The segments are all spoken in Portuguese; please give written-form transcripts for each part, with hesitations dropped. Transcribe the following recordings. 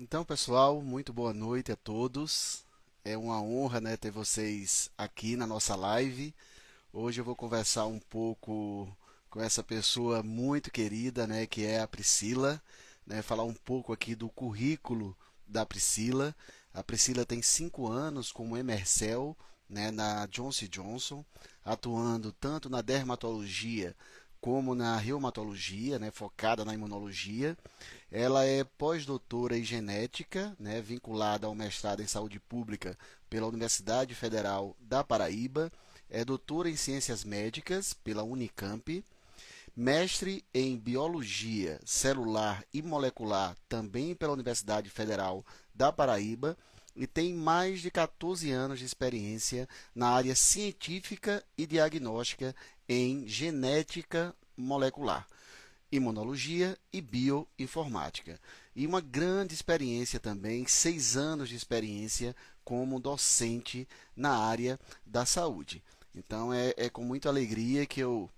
Então, pessoal, muito boa noite a todos. É uma honra, né, ter vocês aqui na nossa live. Hoje eu vou conversar um pouco com essa pessoa muito querida, né, que é a Priscila, né, falar um pouco aqui do currículo da Priscila. A Priscila tem 5 anos como Emercel, né, na Johnson Johnson, atuando tanto na dermatologia como na reumatologia, né, focada na imunologia. Ela é pós-doutora em genética, né, vinculada ao mestrado em saúde pública pela Universidade Federal da Paraíba. É doutora em ciências médicas pela Unicamp, mestre em biologia celular e molecular também pela Universidade Federal da Paraíba e tem mais de 14 anos de experiência na área científica e diagnóstica em genética molecular, imunologia e bioinformática. E uma grande experiência também, 6 anos de experiência como docente na área da saúde. Então é com muita alegria que eu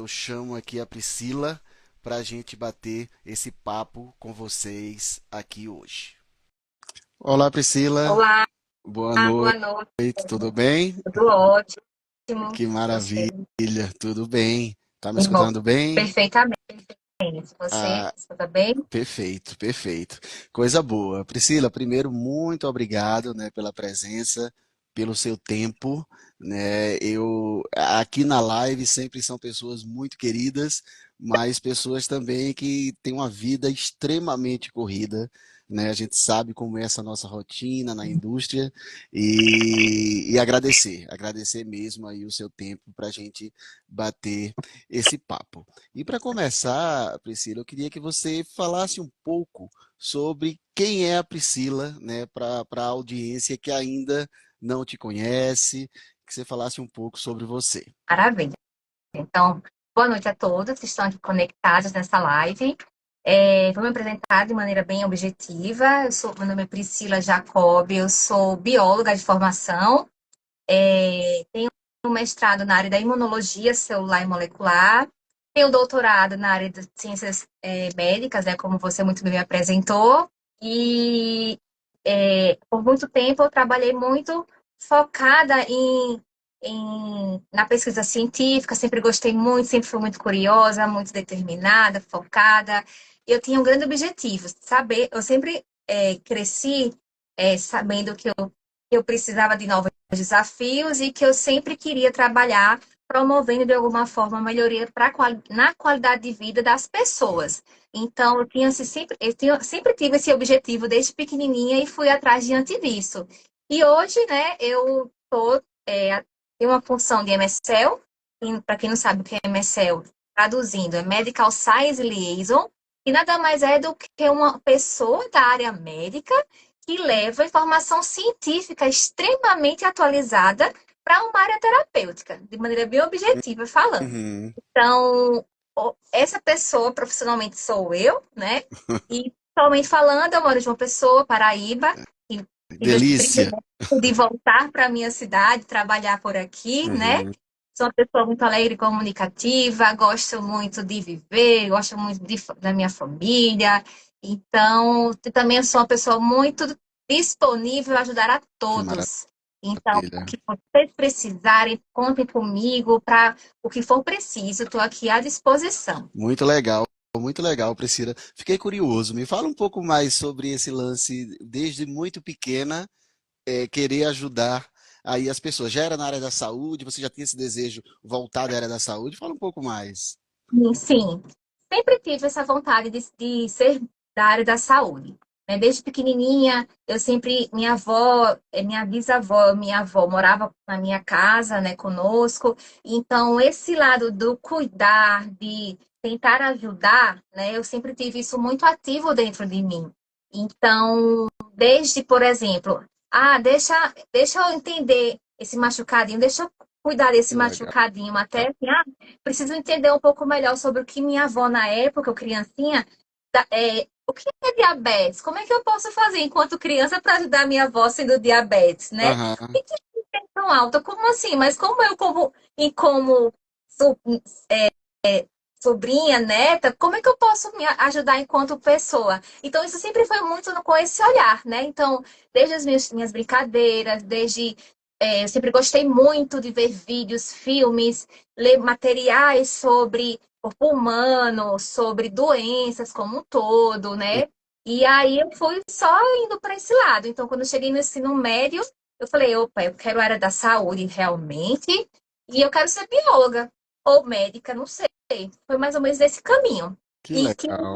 chamo aqui a Priscila para a gente bater esse papo com vocês aqui hoje. Olá, Priscila. Olá, Boa boa noite. noite. Tudo bem? Tudo ótimo. Que Você? maravilha. Tudo bem? Tá me Que bom. escutando bem? Perfeitamente. Você Ah, escuta bem? perfeito, perfeito. Coisa boa. Priscila, primeiro, muito obrigado, né, pela presença, pelo seu tempo, né? Eu aqui na live sempre são pessoas muito queridas, mas pessoas também que têm uma vida extremamente corrida, né? A gente sabe como é essa nossa rotina na indústria e agradecer mesmo aí o seu tempo para a gente bater esse papo. E para começar, Priscila, eu queria que você falasse um pouco sobre quem é a Priscila, né, para a audiência que ainda não te conhece, que você falasse um pouco sobre você. Maravilha. Então, boa noite a todos que estão aqui conectados nessa live. Vou me apresentar de maneira bem objetiva. Meu nome é Priscila Jacob, eu sou bióloga de formação. Tenho um mestrado na área da imunologia celular e molecular. Tenho doutorado na área de ciências médicas, né, como você muito bem me apresentou. E por muito tempo eu trabalhei muito focada na pesquisa científica, sempre gostei muito, sempre fui muito curiosa, muito determinada, focada. Eu tinha um grande objetivo, saber, eu sempre cresci sabendo que eu precisava de novos desafios e que eu sempre queria trabalhar promovendo de alguma forma a melhoria na qualidade de vida das pessoas. Então, sempre tive esse objetivo desde pequenininha e fui atrás diante disso. E hoje, né, tenho uma função de MSL, para quem não sabe o que é MSL, traduzindo, é Medical Science Liaison, e nada mais é do que uma pessoa da área médica que leva informação científica extremamente atualizada para uma área terapêutica, de maneira bem objetiva falando. Uhum. Então, essa pessoa profissionalmente sou eu, né? E pessoalmente falando, eu moro de uma pessoa, Paraíba, e tive esse Delícia. privilégio de voltar para a minha cidade, trabalhar por aqui, né? Uhum. Sou uma pessoa muito alegre e comunicativa, gosto muito de viver, gosto muito da minha família. Então, também sou uma pessoa muito disponível a ajudar a Que todos. Então, o maravilha. que vocês precisarem, contem comigo para o que for preciso, estou aqui à disposição. Muito legal, Priscila. Fiquei curioso. Me fala um pouco mais sobre esse lance, desde muito pequena, querer ajudar aí as pessoas. Já era na área da saúde? Você já tinha esse desejo voltado à área da saúde? Fala um pouco mais. Sim, sempre tive essa vontade de ser da área da saúde. Né? Desde pequenininha, minha avó, minha bisavó, minha avó morava na minha casa, né, conosco. Então, esse lado do cuidar, de tentar ajudar, né, eu sempre tive isso muito ativo dentro de mim. Então, desde, por exemplo, deixa eu entender esse machucadinho, deixa eu cuidar desse Que legal. machucadinho até assim, preciso entender um pouco melhor sobre o que minha avó, na época, eu criancinha, o que é diabetes? Como é que eu posso fazer enquanto criança para ajudar minha avó sendo diabetes, né? Aham. E que é tão alta? Como assim? Mas como eu como e como su- sobrinha, neta, como é que eu posso me ajudar enquanto pessoa? Então, isso sempre foi muito com esse olhar, né? Então, desde as minhas brincadeiras, eu sempre gostei muito de ver vídeos, filmes, ler materiais sobre corpo humano, sobre doenças como um todo, né? E aí eu fui só indo para esse lado. Então, quando eu cheguei no ensino médio, eu falei, opa, eu quero a área da saúde realmente, e eu quero ser bióloga ou médica, não sei. Foi mais ou menos esse caminho. Que E que legal.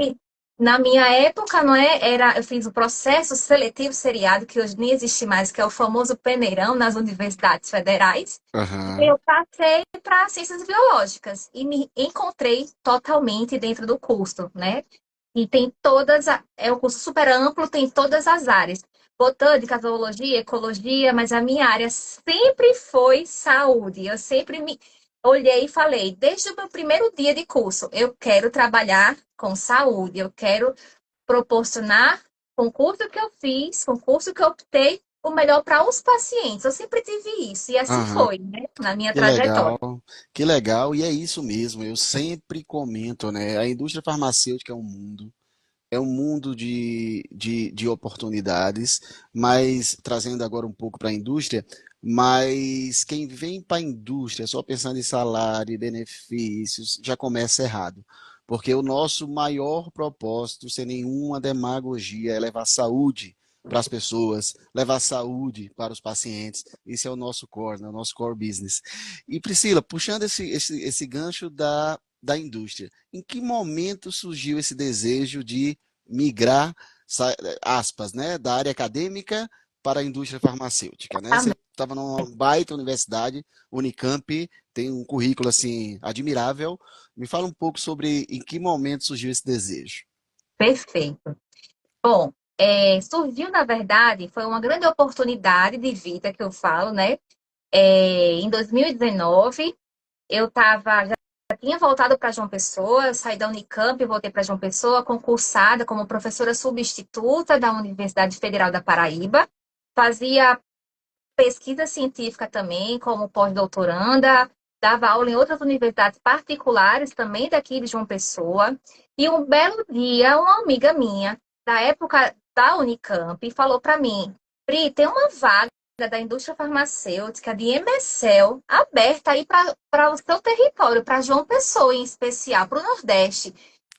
na minha época, não é, eu fiz o processo seletivo seriado, que hoje nem existe mais, que é o famoso peneirão nas universidades federais. Aham. Eu passei para ciências biológicas e me encontrei totalmente dentro do curso, né? E tem é um curso super amplo, tem todas as áreas. Botânica, zoologia, ecologia, mas a minha área sempre foi saúde. Eu sempre me olhei e falei, desde o meu primeiro dia de curso, eu quero trabalhar com saúde, eu quero proporcionar com o curso que eu fiz, com o curso que eu optei, o melhor para os pacientes. Eu sempre tive isso, e assim Aham. foi, né, na minha Que legal, trajetória. que legal, e é isso mesmo. Eu sempre comento, né? A indústria farmacêutica é um mundo de oportunidades, mas trazendo agora um pouco para a indústria, mas quem vem para a indústria só pensando em salário e benefícios já começa errado. Porque o nosso maior propósito, sem nenhuma demagogia, é levar saúde para as pessoas, levar saúde para os pacientes. Esse é o nosso core, né? O nosso core business. E Priscila, puxando esse gancho da indústria, em que momento surgiu esse desejo de migrar, aspas, né, da área acadêmica para a indústria farmacêutica, né? Você estava numa baita universidade, Unicamp, tem um currículo assim admirável. Me fala um pouco sobre em que momento surgiu esse desejo. Perfeito. Bom, surgiu, na verdade, foi uma grande oportunidade de vida que eu falo, né? Em 2019, já tinha voltado para João Pessoa, eu saí da Unicamp e voltei para João Pessoa, concursada como professora substituta da Universidade Federal da Paraíba. Fazia pesquisa científica também, como pós-doutoranda, dava aula em outras universidades particulares também daqui de João Pessoa. E um belo dia, uma amiga minha, da época da Unicamp, falou para mim: Pri, tem uma vaga da indústria farmacêutica de MSL aberta aí para o seu território, para João Pessoa em especial, para o Nordeste.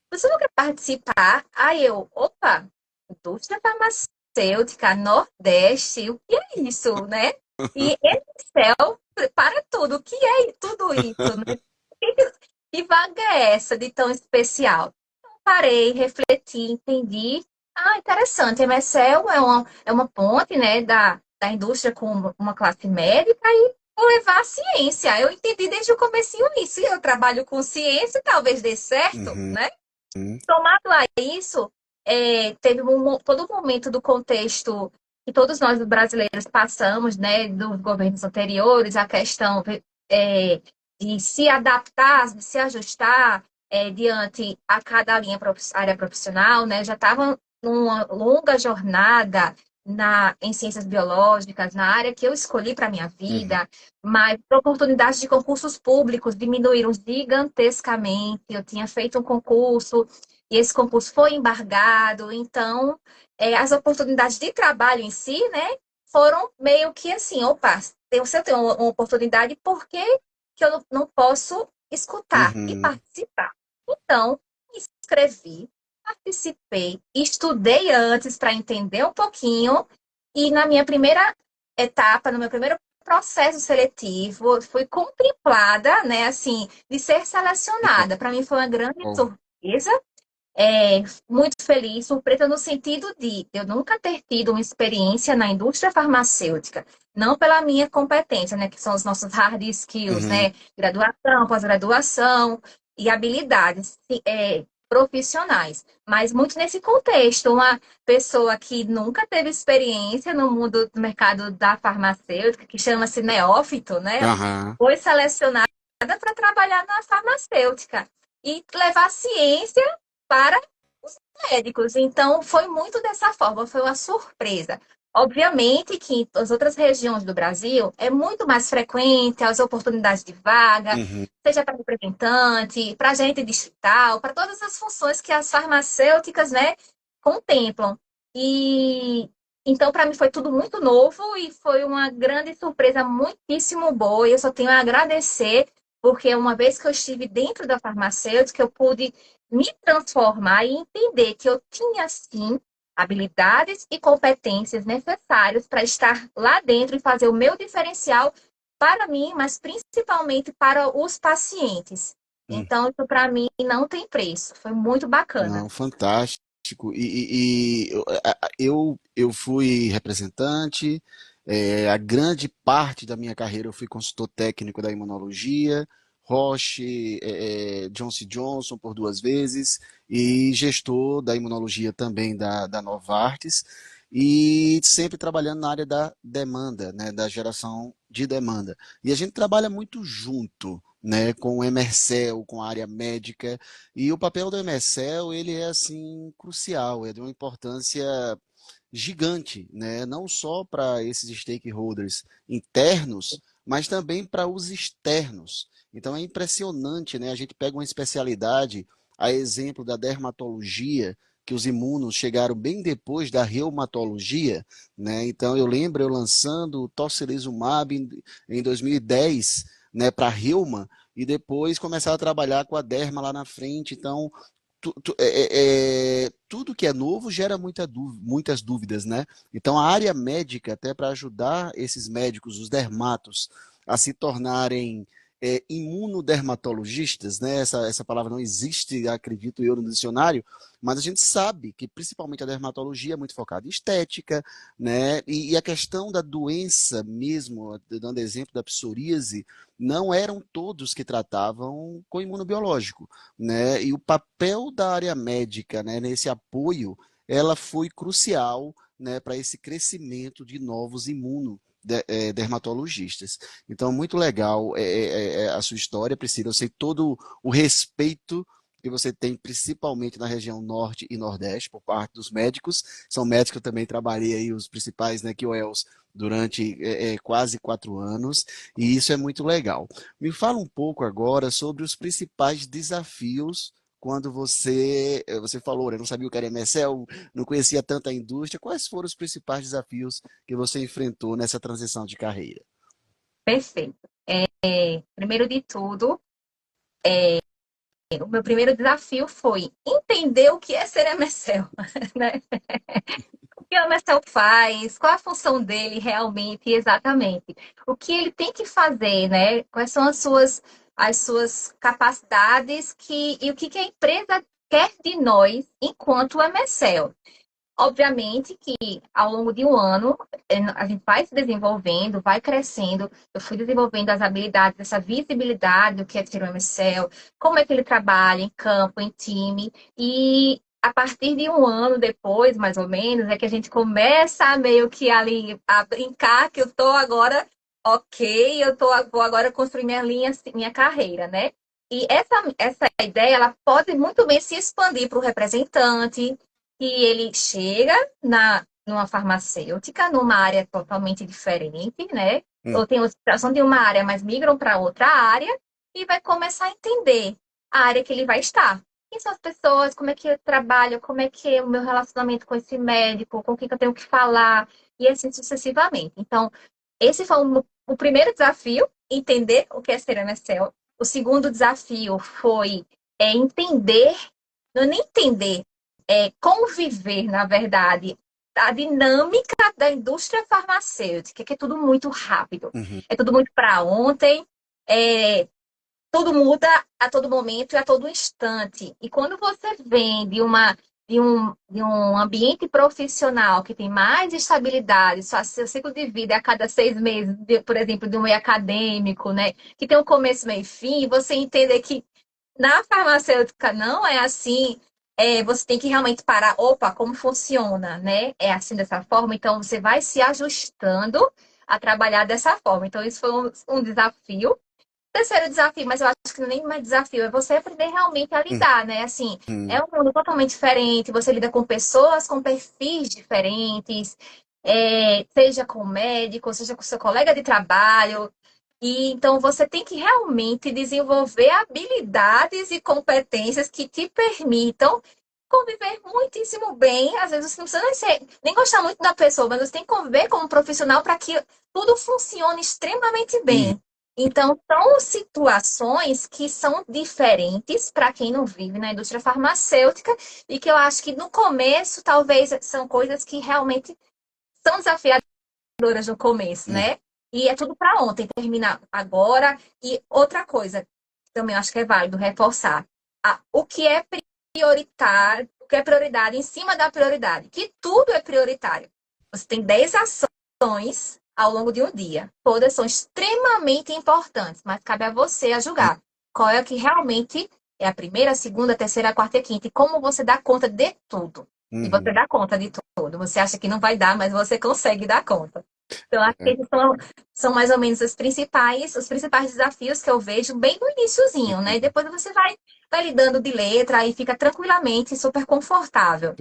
Você não quer participar? Aí eu, opa, indústria farmacêutica, Nordeste, o que é isso, né? E Excel, para tudo, o que é tudo isso, né? Que vaga é essa de tão especial? Parei, refleti, entendi. Ah, interessante, MSL é uma ponte, né, da indústria com uma classe médica e vou levar a ciência. Eu entendi desde o comecinho isso, e eu trabalho com ciência, talvez dê certo, Uhum, né? uhum, Somado a isso, teve todo um momento do contexto que todos nós brasileiros passamos, né, dos governos anteriores, a questão de se adaptar, de se ajustar diante a cada área profissional, né, já estava numa longa jornada em ciências biológicas, na área que eu escolhi para minha uhum, vida, mas oportunidades de concursos públicos diminuíram gigantescamente. Eu tinha feito um concurso e esse concurso foi embargado, então as oportunidades de trabalho em si, né, foram meio que assim, opa, se eu tenho uma oportunidade, por que eu não posso escutar e uhum, participar? Então, me inscrevi, participei, estudei antes para entender um pouquinho, e na minha primeira etapa, no meu primeiro processo seletivo, fui contemplada, né, assim, de ser selecionada. Para mim foi uma grande legal. surpresa, muito feliz, surpresa no sentido de eu nunca ter tido uma experiência na indústria farmacêutica, não pela minha competência, né, que são os nossos hard skills, Uhum, né, graduação, pós-graduação e habilidades profissionais, mas muito nesse contexto, uma pessoa que nunca teve experiência no mundo do mercado da farmacêutica, que chama-se neófito, né, aham, foi selecionada para trabalhar na farmacêutica e levar ciência para os médicos. Então, foi muito dessa forma, foi uma surpresa. Obviamente que em as outras regiões do Brasil é muito mais frequente as oportunidades de vaga, Uhum. seja para representante, para agente distrital, para todas as funções que as farmacêuticas, né, contemplam. E então, para mim, foi tudo muito novo e foi uma grande surpresa, muitíssimo boa. E eu só tenho a agradecer, porque uma vez que eu estive dentro da farmacêutica, eu pude me transformar e entender que eu tinha, sim, habilidades e competências necessárias para estar lá dentro e fazer o meu diferencial para mim, mas principalmente para os pacientes. Hum. Então, isso para mim não tem preço. Foi muito bacana. Não, fantástico. Eu fui representante, a grande parte da minha carreira eu fui consultor técnico da imunologia, Roche, Johnson Johnson por 2 vezes, e gestor da imunologia também da Novartis, e sempre trabalhando na área da demanda, né, da geração de demanda. E a gente trabalha muito junto, né, com o Emercel, com a área médica, e o papel do MSL, ele é assim crucial, é de uma importância gigante, né? Não só para esses stakeholders internos, mas também para os externos. Então é impressionante, né? A gente pega uma especialidade, a exemplo da dermatologia, que os imunos chegaram bem depois da reumatologia, né? Então eu lembro eu lançando o tocilizumab em 2010, né, para reuma, e depois começar a trabalhar com a derma lá na frente. Então tudo que é novo gera muitas dúvidas, né? Então, a área médica, até para ajudar esses médicos, os dermatos, a se tornarem imunodermatologistas, né? Essa palavra não existe, acredito eu, no dicionário, mas a gente sabe que principalmente a dermatologia é muito focada em estética, né? E a questão da doença mesmo, dando exemplo da psoríase, não eram todos que tratavam com imunobiológico, né? E o papel da área médica, né, nesse apoio, ela foi crucial, né, para esse crescimento de novos dermatologistas. Então, muito legal a sua história, Priscila. Eu sei todo o respeito que você tem, principalmente na região norte e nordeste, por parte dos médicos. São médicos que eu também trabalhei aí, os principais, né, QOLs, durante quase 4 anos, e isso é muito legal. Me fala um pouco agora sobre os principais desafios quando você falou, né, não sabia o que era MSL, não conhecia tanta indústria. Quais foram os principais desafios que você enfrentou nessa transição de carreira? Perfeito. Primeiro de tudo, o meu primeiro desafio foi entender o que é ser MSL, né? O que o MSL faz, qual a função dele realmente, exatamente. O que ele tem que fazer, né? Quais são as suas capacidades e o que a empresa quer de nós enquanto MSL. Obviamente que ao longo de um ano a gente vai se desenvolvendo, vai crescendo. Eu fui desenvolvendo as habilidades, essa visibilidade do que é ter um MSL, como é que ele trabalha em campo, em time. E a partir de um ano depois, mais ou menos, é que a gente começa a meio que ali a brincar que eu estou agora, ok, vou agora construir minha linha, minha carreira, né? E essa ideia, ela pode muito bem se expandir para o representante, que ele chega numa farmacêutica, numa área totalmente diferente, né? Hum. Ou tem são de uma área, mas migram para outra área e vai começar a entender a área que ele vai estar. Quem são as pessoas, como é que eu trabalho, como é que é o meu relacionamento com esse médico, com quem que eu tenho que falar, e assim sucessivamente. Então, esse foi o primeiro desafio, entender o que é ser MSL. O segundo desafio foi entender, não é nem entender, conviver, na verdade, a dinâmica da indústria farmacêutica, que é tudo muito rápido, Uhum. é tudo muito para ontem, é, tudo muda a todo momento e a todo instante. E quando você vem de um ambiente profissional que tem mais estabilidade, só seu ciclo de vida é a cada 6 meses, por exemplo, de um meio acadêmico, né? Que tem um começo, meio e fim, você entender que na farmacêutica não é assim. Você tem que realmente parar, opa, como funciona, né? É assim dessa forma, então você vai se ajustando a trabalhar dessa forma. Então, isso foi um desafio. Terceiro desafio, mas eu acho que nem mais desafio, é você aprender realmente a lidar, né? Assim, é Uhum. um mundo totalmente diferente, você lida com pessoas com perfis diferentes, seja com o médico, seja com o seu colega de trabalho. E então você tem que realmente desenvolver habilidades e competências que te permitam conviver muitíssimo bem. Às vezes você não precisa nem gostar muito da pessoa, mas você tem que conviver como profissional para que tudo funcione extremamente Uhum. bem. Então, são situações que são diferentes para quem não vive na indústria farmacêutica e que eu acho que no começo talvez são coisas que realmente são desafiadoras no começo, Uhum. né? E é tudo para ontem, termina agora. E outra coisa, também acho que é válido reforçar. O que é prioritário, o que é prioridade em cima da prioridade, que tudo é prioritário. Você tem 10 ações ao longo de um dia. Todas são extremamente importantes, mas cabe a você a julgar qual é o que realmente é a primeira, a segunda, a terceira, a quarta e a quinta, e como você dá conta de tudo. E você Uhum. dá conta de tudo. Você acha que não vai dar, mas você consegue dar conta. Então, acho que É. esses são mais ou menos os principais desafios que eu vejo bem no iniciozinho, né? E Uhum. depois você vai lidando de letra e fica tranquilamente, super confortável,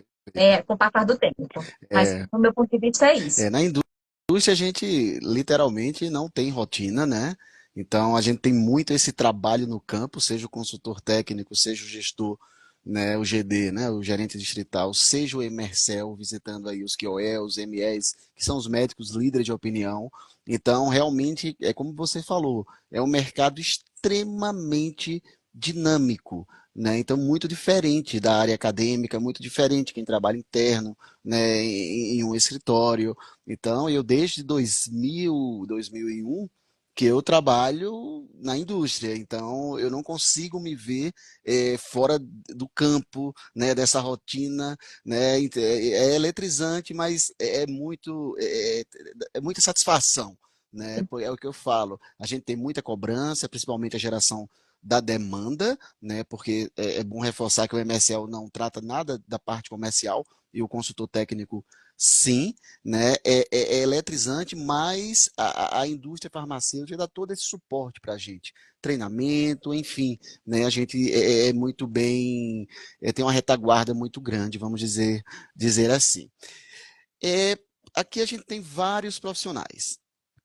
com o passar do tempo. Mas, É, do meu ponto de vista, é isso. na indústria a gente literalmente não tem rotina, né? Então a gente tem muito esse trabalho no campo, seja o consultor técnico, seja o gestor, né, o GD, né, o gerente distrital, seja o Emercel, visitando aí os QOL, os MEs, que são os médicos líderes de opinião. Então, realmente, é como você falou, é um mercado extremamente dinâmico, né? Então, muito diferente da área acadêmica, muito diferente quem trabalha interno, né, em um escritório. Então, eu desde 2001, que eu trabalho na indústria, então eu não consigo me ver fora do campo, né, dessa rotina, né, é eletrizante, mas é muita satisfação, né, é o que eu falo. A gente tem muita cobrança, principalmente a geração da demanda, né, porque é bom reforçar que o MSL não trata nada da parte comercial e o consultor técnico sim, né? É eletrizante, mas a indústria farmacêutica dá todo esse suporte para a gente. Treinamento, enfim, né? A gente é muito bem, tem uma retaguarda muito grande, vamos dizer assim. É, aqui a gente tem vários profissionais.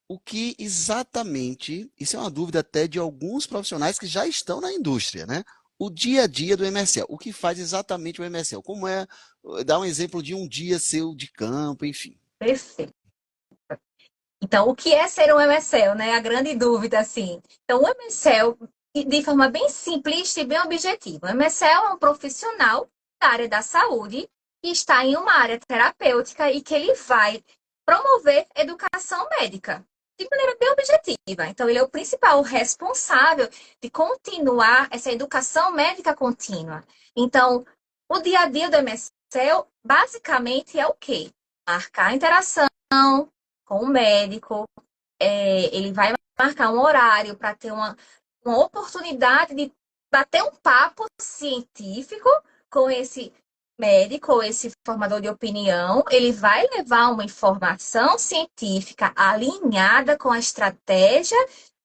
O que exatamente, isso é uma dúvida até de alguns profissionais que já estão na indústria, né? O dia a dia do MSL, o que faz exatamente o MSL? Como é, dá um exemplo de um dia seu de campo, enfim. Perfeito. Então, o que é ser um MSL, né? A grande dúvida, assim. Então, o MSL, de forma bem simplista e bem objetiva, o MSL é um profissional da área da saúde que está em uma área terapêutica e que ele vai promover educação médica de maneira bem objetiva. Então, ele é o principal responsável de continuar essa educação médica contínua. Então, o dia a dia do MSL, basicamente, é o quê? Marcar a interação com o médico, ele vai marcar um horário para ter uma oportunidade de bater um papo científico com esse médico ou esse formador de opinião. Ele vai levar uma informação científica alinhada com a estratégia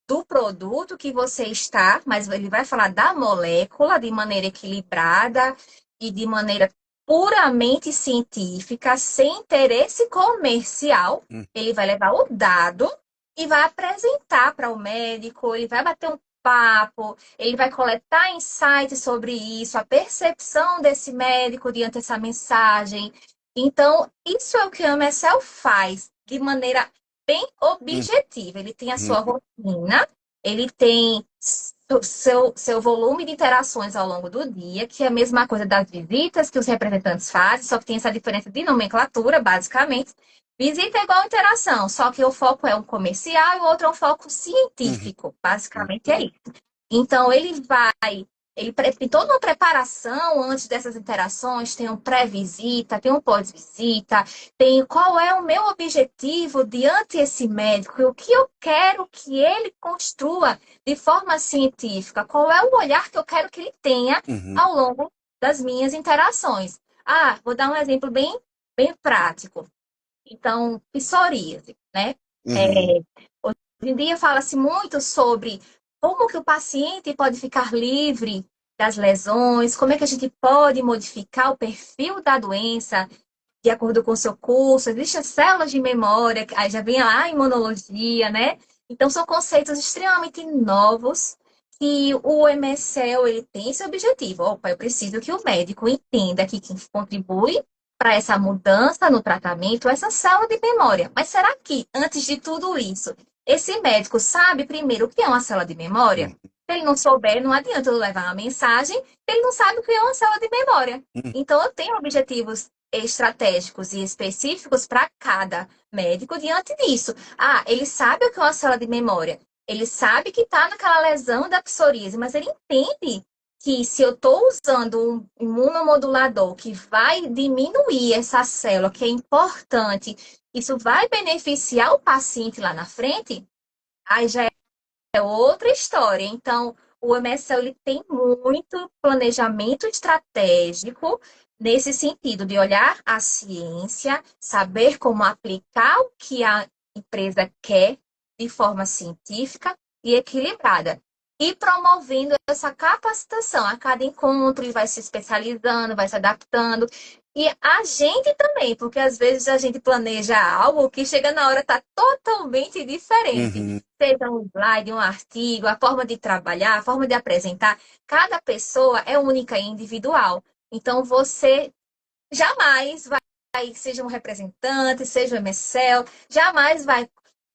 do produto que você está, mas ele vai falar da molécula de maneira equilibrada e de maneira puramente científica, sem interesse comercial. Hum. Ele vai levar o dado e vai apresentar para o médico, ele vai bater um papo, ele vai coletar insights sobre isso, a percepção desse médico diante dessa mensagem. Então, isso é o que o MSL faz de maneira bem Uhum. objetiva. Ele tem a sua rotina, ele tem seu volume de interações ao longo do dia, que é a mesma coisa das visitas que os representantes fazem, só que tem essa diferença de nomenclatura, basicamente. Visita é igual interação, só que o foco é um comercial e o outro é um foco Uhum. científico. Basicamente é isso. Então, ele tem toda uma preparação antes dessas interações, tem um pré-visita, tem um pós-visita, tem qual é o meu objetivo diante desse médico, e o que eu quero que ele construa de forma científica, qual é o olhar que eu quero que ele tenha Uhum. ao longo das minhas interações. Ah, vou dar um exemplo bem prático. Então, psoríase, né? Uhum. É, hoje em dia fala-se muito sobre como que o paciente pode ficar livre das lesões, como é que a gente pode modificar o perfil da doença. de acordo com o seu curso, existem as células de memória, aí já vem lá a imunologia, né? Então, são conceitos extremamente novos que o MSL ele tem esse objetivo. Opa, eu preciso que o médico entenda que quem contribui para essa mudança no tratamento é essa célula de memória. Mas será que, antes de tudo isso, esse médico sabe primeiro o que é uma célula de memória? Hum, Se ele não souber, não adianta eu levar uma mensagem, ele não sabe o que é uma célula de memória. hum, Então, eu tenho objetivos estratégicos e específicos para cada médico diante disso. Ah, ele sabe o que é uma célula de memória. Ele sabe que está naquela lesão da psoríase, mas ele entende que se eu estou usando um imunomodulador que vai diminuir essa célula, que é importante, isso vai beneficiar o paciente lá na frente, aí já é outra história. Então, o MSL ele tem muito planejamento estratégico nesse sentido de olhar a ciência, saber como aplicar o que a empresa quer de forma científica e equilibrada. E promovendo essa capacitação. A cada encontro, ele vai se especializando, vai se adaptando. E a gente também, porque às vezes a gente planeja algo que chega na hora está totalmente diferente, uhum. seja um slide, um artigo, a forma de trabalhar, a forma de apresentar, cada pessoa é única e individual. Então, você jamais vai, seja um representante, seja um MSL, jamais vai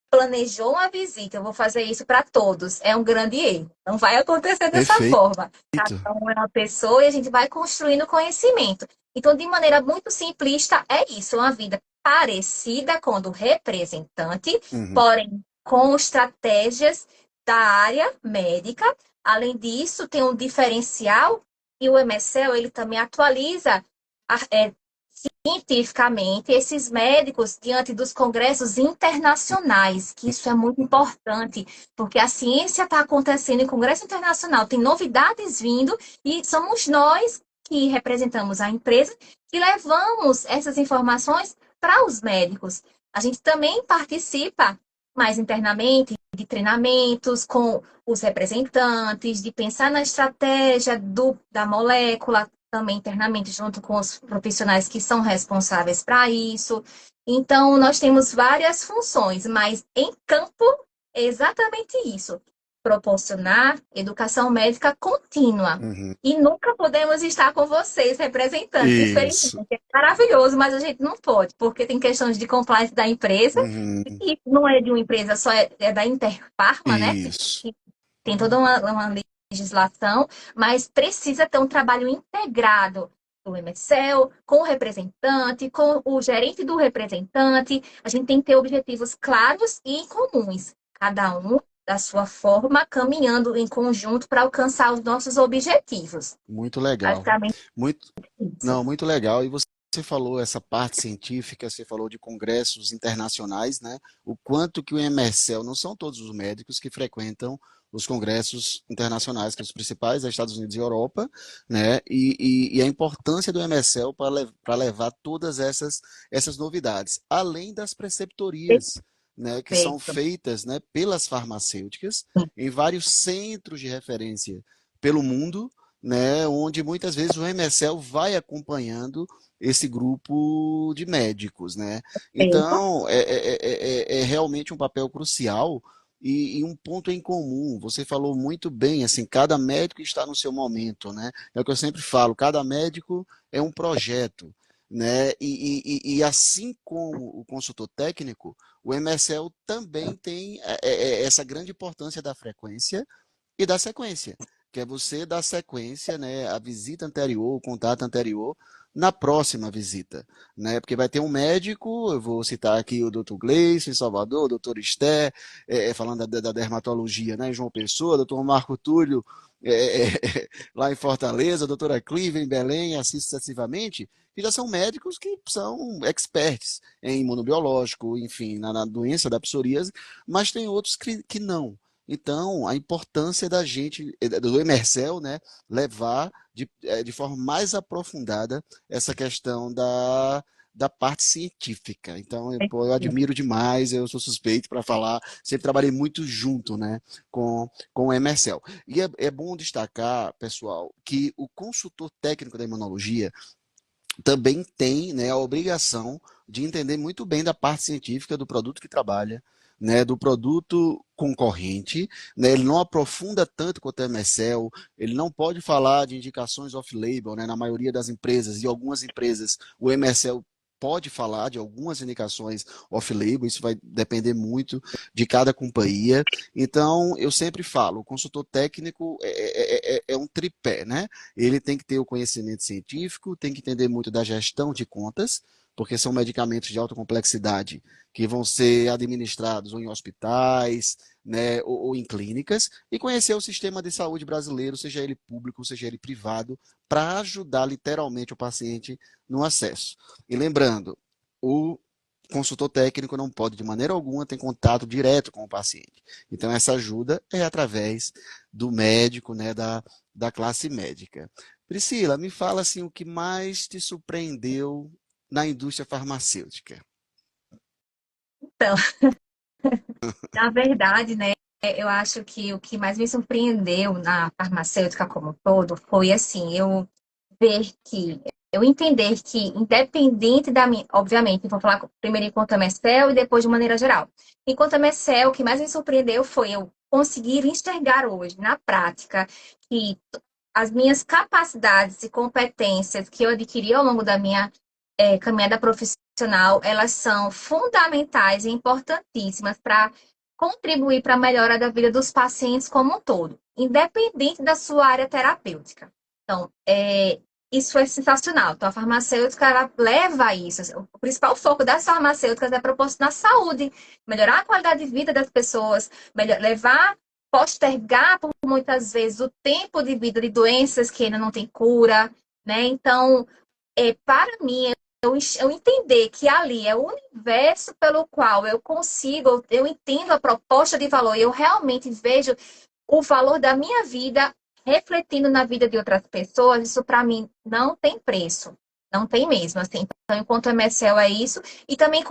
planejou uma visita, eu vou fazer isso para todos. É um grande erro. Não vai acontecer dessa Perfeito. forma. Cada um é uma pessoa e a gente vai construindo conhecimento. Então, de maneira muito simplista, é isso, uma vida parecida com a do representante, Uhum. porém com estratégias da área médica. Além disso, tem um diferencial e o MSL ele também atualiza cientificamente esses médicos diante dos congressos internacionais, que isso é muito importante, porque a ciência está acontecendo em congresso internacional, tem novidades vindo e somos nós que representamos a empresa que levamos essas informações para os médicos. A gente também participa mais internamente de treinamentos com os representantes, de pensar na estratégia da molécula, também internamente, junto com os profissionais que são responsáveis para isso. Então, nós temos várias funções, mas em campo é exatamente isso: proporcionar educação médica contínua. Uhum. E nunca podemos estar com vocês, representantes. Infelizmente, Isso. é maravilhoso, mas a gente não pode, porque tem questões de compliance da empresa, Uhum. e não é de uma empresa só, é da Interpharma, né? Isso. Que tem toda uma legislação, mas precisa ter um trabalho integrado do MSL, com o representante, com o gerente do representante. A gente tem que ter objetivos claros e comuns, cada um da sua forma, caminhando em conjunto para alcançar os nossos objetivos. Muito legal. Basicamente Muito, isso. não, muito legal. E você falou essa parte científica, você falou de congressos internacionais, né? O quanto que o MSL, não são todos os médicos que frequentam os congressos internacionais, que os principais é Estados Unidos e Europa, né? E a importância do MSL para levar todas essas novidades, além das preceptorias, né? Que são Perfeito. feitas, né? Pelas farmacêuticas em vários centros de referência pelo mundo, né, onde muitas vezes o MSL vai acompanhando esse grupo de médicos, né? Perfeito. Então, é realmente um papel crucial e um ponto em comum. Você falou muito bem, assim, cada médico está no seu momento, né? É o que eu sempre falo, cada médico é um projeto, né? E assim como o consultor técnico, o MSL também tem essa grande importância da frequência e da sequência, que é você dar sequência, né, à visita anterior, o contato anterior, na próxima visita, né? Porque vai ter um médico, eu vou citar aqui o Dr. Gleison em Salvador, o Dr. Esté, falando da dermatologia, né, em João Pessoa, o Dr. Marco Túlio, lá em Fortaleza, a doutora Clive em Belém, assim sucessivamente, que já são médicos que são experts em imunobiológico, enfim, na doença da psoríase, mas tem outros que não. Então, a importância da gente, do Emercel, né, levar de forma mais aprofundada essa questão da parte científica. Então, pô, eu admiro demais, eu sou suspeito para falar, sempre trabalhei muito junto, né, com o Emercel. E é bom destacar, pessoal, que o consultor técnico da imunologia, também tem, né, a obrigação de entender muito bem da parte científica do produto que trabalha, né, do produto concorrente, né, ele não aprofunda tanto quanto o MSL, ele não pode falar de indicações off-label, né, na maioria das empresas, e algumas empresas o MSL pode falar de algumas indicações off-label, isso vai depender muito de cada companhia. Então, eu sempre falo, o consultor técnico é um tripé, né? Ele tem que ter o conhecimento científico, tem que entender muito da gestão de contas, porque são medicamentos de alta complexidade que vão ser administrados ou em hospitais, né, ou em clínicas, e conhecer o sistema de saúde brasileiro, seja ele público, seja ele privado, para ajudar literalmente o paciente no acesso. E lembrando, o consultor técnico não pode, de maneira alguma, ter contato direto com o paciente. Então, essa ajuda é através do médico, né, da classe médica. Priscila, me fala assim o que mais te surpreendeu na indústria farmacêutica. Então, na verdade, né, eu acho que o que mais me surpreendeu na farmacêutica como um todo foi assim, ver que eu entender que independente da minha, obviamente, vou falar primeiro enquanto MSL e depois de maneira geral. Enquanto MSL, o que mais me surpreendeu foi eu conseguir enxergar hoje, na prática, que as minhas capacidades e competências que eu adquiri ao longo da minha caminhada profissional, elas são fundamentais e importantíssimas para contribuir para a melhora da vida dos pacientes como um todo, independente da sua área terapêutica. Então, isso é sensacional. Então, a farmacêutica ela leva a isso. O principal foco das farmacêuticas é proporcionar saúde, melhorar a qualidade de vida das pessoas, levar, postergar por muitas vezes o tempo de vida de doenças que ainda não têm cura, né? Então, para mim, eu entender que ali é o universo pelo qual eu consigo, eu entendo a proposta de valor, e eu realmente vejo o valor da minha vida refletindo na vida de outras pessoas, isso para mim não tem preço. Não tem mesmo, assim. Então, enquanto MSL é isso, e também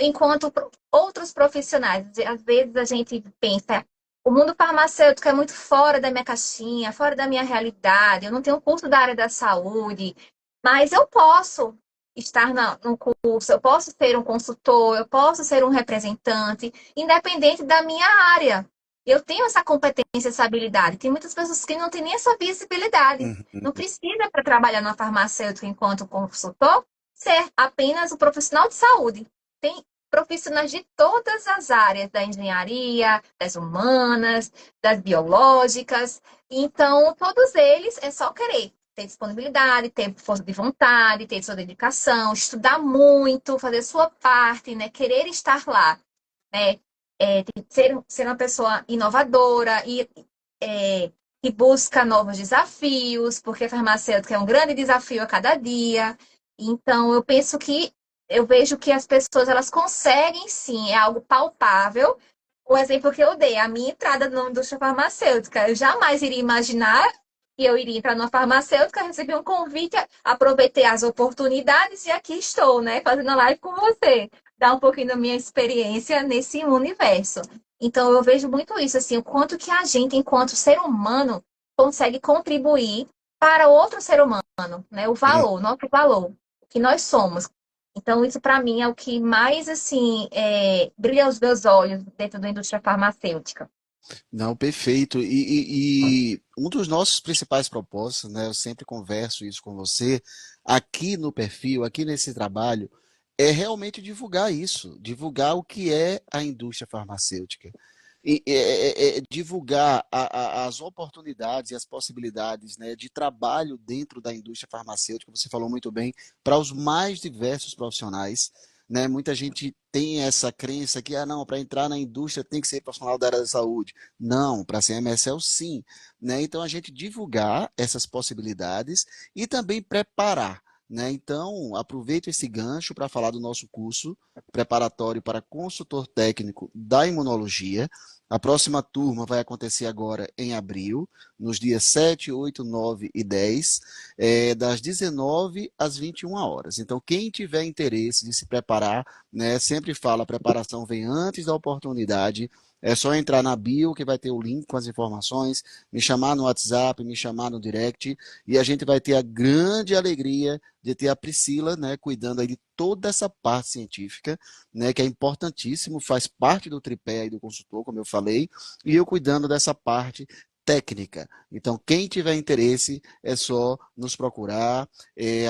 enquanto outros profissionais. Às vezes a gente pensa, o mundo farmacêutico é muito fora da minha caixinha, fora da minha realidade, eu não tenho curso da área da saúde, mas eu posso estar no curso, eu posso ser um consultor, eu posso ser um representante, independente da minha área. Eu tenho essa competência, essa habilidade. Tem muitas pessoas que não têm nem essa visibilidade. Não Uhum. precisa, para trabalhar na farmacêutica enquanto consultor, ser apenas um profissional de saúde. Tem profissionais de todas as áreas, da engenharia, das humanas, das biológicas. Então, todos eles é só querer ter disponibilidade, ter força de vontade, ter sua dedicação, estudar muito, fazer sua parte, né? Querer estar lá, né? Ser uma pessoa inovadora e busca novos desafios, porque a farmacêutica é um grande desafio a cada dia. Então, eu vejo que as pessoas elas conseguem sim, é algo palpável. O exemplo que eu dei, a minha entrada na indústria farmacêutica, eu jamais iria imaginar que eu iria entrar numa farmacêutica, recebi um convite, aproveitei as oportunidades e aqui estou, né, fazendo a live com você, dar um pouquinho da minha experiência nesse universo. Então, eu vejo muito isso, assim, o quanto que a gente, enquanto ser humano, consegue contribuir para outro ser humano, né? O valor, nosso valor, o que nós somos. Então, isso para mim é o que mais, assim, brilha os meus olhos dentro da indústria farmacêutica. Não, perfeito. E um dos nossos principais propósitos, né, eu sempre converso isso com você, aqui no perfil, aqui nesse trabalho, é realmente divulgar isso, divulgar o que é a indústria farmacêutica. Divulgar as oportunidades e as possibilidades, né, de trabalho dentro da indústria farmacêutica, você falou muito bem, para os mais diversos profissionais, né? Muita gente tem essa crença que, não, para entrar na indústria tem que ser profissional da área da saúde. Não, para ser MSL sim, né? Então a gente divulgar essas possibilidades e também preparar, né? Então, aproveito esse gancho para falar do nosso curso preparatório para consultor técnico da imunologia. A próxima turma vai acontecer agora em abril, nos dias 7, 8, 9 e 10, das 19 às 21 horas. Então, quem tiver interesse de se preparar, né, sempre fala, a preparação vem antes da oportunidade. É só entrar na bio que vai ter o link com as informações, me chamar no WhatsApp, me chamar no direct, e a gente vai ter a grande alegria de ter a Priscila, né, cuidando aí de toda essa parte científica, né, que é importantíssimo, faz parte do tripé aí do consultor, como eu falei, e eu cuidando dessa parte técnica. Então, quem tiver interesse, é só nos procurar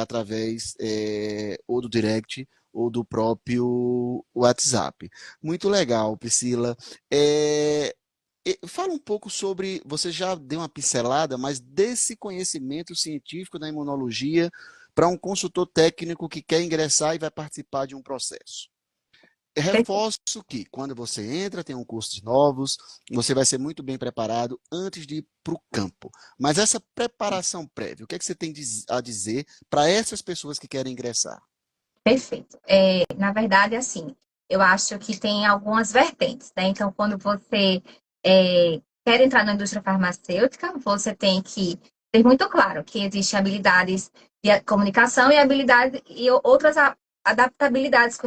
através ou do direct ou do próprio WhatsApp. Muito legal, Priscila. É, fala um pouco sobre, você já deu uma pincelada, mas desse conhecimento científico da imunologia para um consultor técnico que quer ingressar e vai participar de um processo. Reforço que quando você entra, tem um curso de novos, você vai ser muito bem preparado antes de ir para o campo. Mas essa preparação prévia, o que é que você tem a dizer para essas pessoas que querem ingressar? Perfeito. Na verdade, assim, eu acho que tem algumas vertentes, né? Então, quando você quer entrar na indústria farmacêutica, você tem que ter muito claro que existem habilidades de comunicação e habilidades e outras adaptabilidades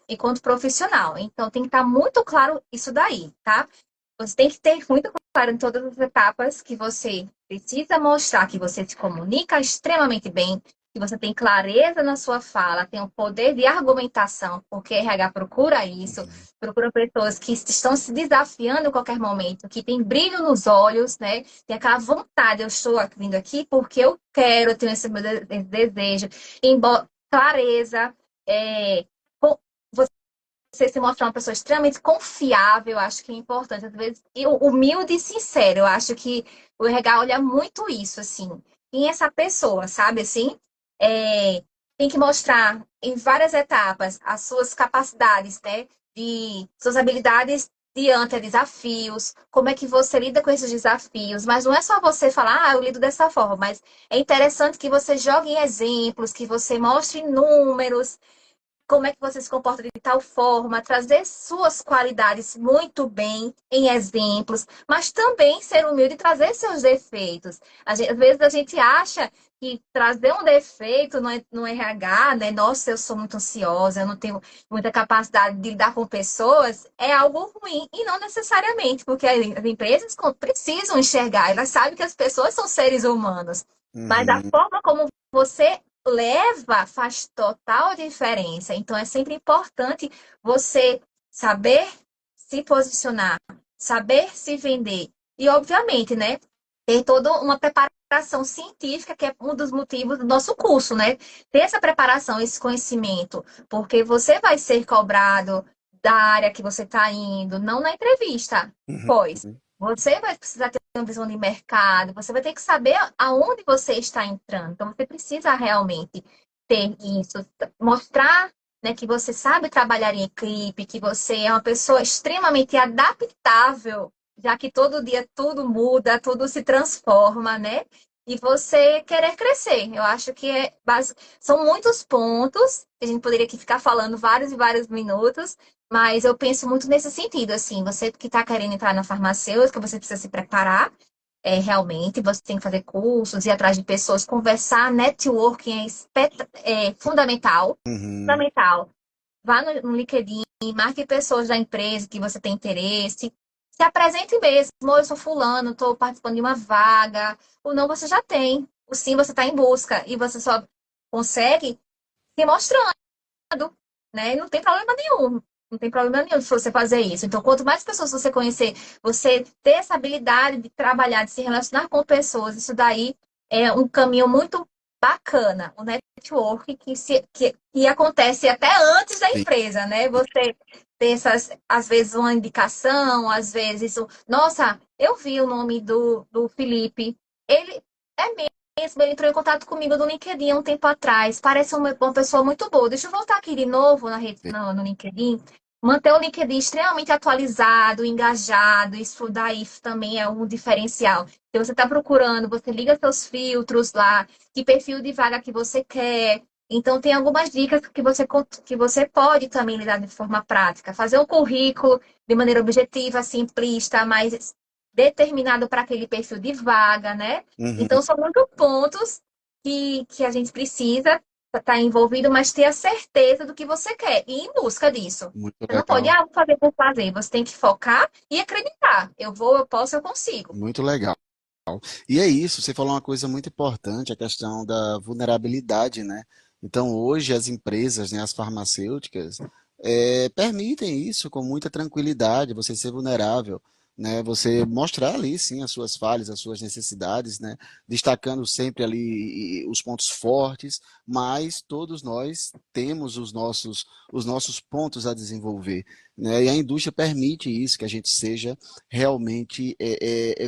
enquanto profissional. Então, tem que estar muito claro isso daí, tá? Você tem que ter muito claro em todas as etapas que você precisa mostrar que você se comunica extremamente bem, que você tem clareza na sua fala, tem o poder de argumentação, porque RH procura isso, Uhum. procura pessoas que estão se desafiando em qualquer momento, que tem brilho nos olhos, né? Tem aquela vontade, eu estou vindo aqui porque eu quero, eu tenho esse meu desejo, embora clareza, é, você se mostrar uma pessoa extremamente confiável, eu acho que é importante. Às vezes, e humilde e sincero, eu acho que o RH olha muito isso, assim. Quem é essa pessoa, sabe, assim? Tem que mostrar em várias etapas as suas capacidades, né? Suas habilidades diante a desafios, como é que você lida com esses desafios. Mas não é só você falar, eu lido dessa forma, mas é interessante que você jogue em exemplos, que você mostre números, como é que você se comporta de tal forma, trazer suas qualidades muito bem em exemplos, mas também ser humilde e trazer seus defeitos. Às vezes a gente acha que trazer um defeito no RH, né? Nossa, eu sou muito ansiosa, eu não tenho muita capacidade de lidar com pessoas, é algo ruim. E não necessariamente, porque as empresas precisam enxergar, elas sabem que as pessoas são seres humanos. Mas a Uhum. forma como você leva faz total diferença. Então, é sempre importante você saber se posicionar, saber se vender. E, obviamente, né, ter toda uma preparação científica, que é um dos motivos do nosso curso, né? Ter essa preparação, esse conhecimento, porque você vai ser cobrado da área que você está indo, não na entrevista, Uhum. pois você vai precisar ter uma visão de mercado, você vai ter que saber aonde você está entrando. Então, você precisa realmente ter isso, mostrar, né, que você sabe trabalhar em equipe, que você é uma pessoa extremamente adaptável, já que todo dia tudo muda, tudo se transforma, né? E você querer crescer. Eu acho que são muitos pontos, que a gente poderia aqui ficar falando vários e vários minutos, mas eu penso muito nesse sentido, assim, você que está querendo entrar na farmacêutica, você precisa se preparar, realmente, você tem que fazer cursos, ir atrás de pessoas, conversar, networking é fundamental, Uhum. fundamental. Vá no LinkedIn, marque pessoas da empresa que você tem interesse, se apresente mesmo, eu sou fulano, estou participando de uma vaga, o não você já tem, o sim você está em busca, e você só consegue se mostrando, né? E não tem problema nenhum. Não tem problema nenhum se você fazer isso. Então, quanto mais pessoas você conhecer, você ter essa habilidade de trabalhar, de se relacionar com pessoas, isso daí é um caminho muito bacana. O network que acontece até antes da Sim. empresa, né? Você ter essas, às vezes, uma indicação, às vezes, nossa, eu vi o nome do Felipe. Ele é mesmo, ele entrou em contato comigo no LinkedIn há um tempo atrás. Parece uma pessoa muito boa. Deixa eu voltar aqui de novo no LinkedIn. Manter o LinkedIn extremamente atualizado, engajado, isso daí também é um diferencial. Se você está procurando, você liga seus filtros lá, que perfil de vaga que você quer. Então, tem algumas dicas que você pode também lidar de forma prática. Fazer um currículo de maneira objetiva, simplista, mas determinado para aquele perfil de vaga, né? Uhum. Então, são muitos pontos que a gente precisa. estar envolvido, mas ter a certeza do que você quer e ir em busca disso. Muito Você não pode, legal, vou fazer por fazer. Você tem que focar e acreditar. Eu vou, eu posso, eu consigo. muito legal. E é isso, você falou uma coisa muito importante, a questão da vulnerabilidade, né? Então, hoje as empresas, né, as farmacêuticas, permitem isso com muita tranquilidade, você ser vulnerável, né? Você mostrar ali, sim, as suas falhas, as suas necessidades, né? Destacando sempre ali os pontos fortes, mas todos nós temos os nossos pontos a desenvolver, né? E a indústria permite isso, que a gente seja realmente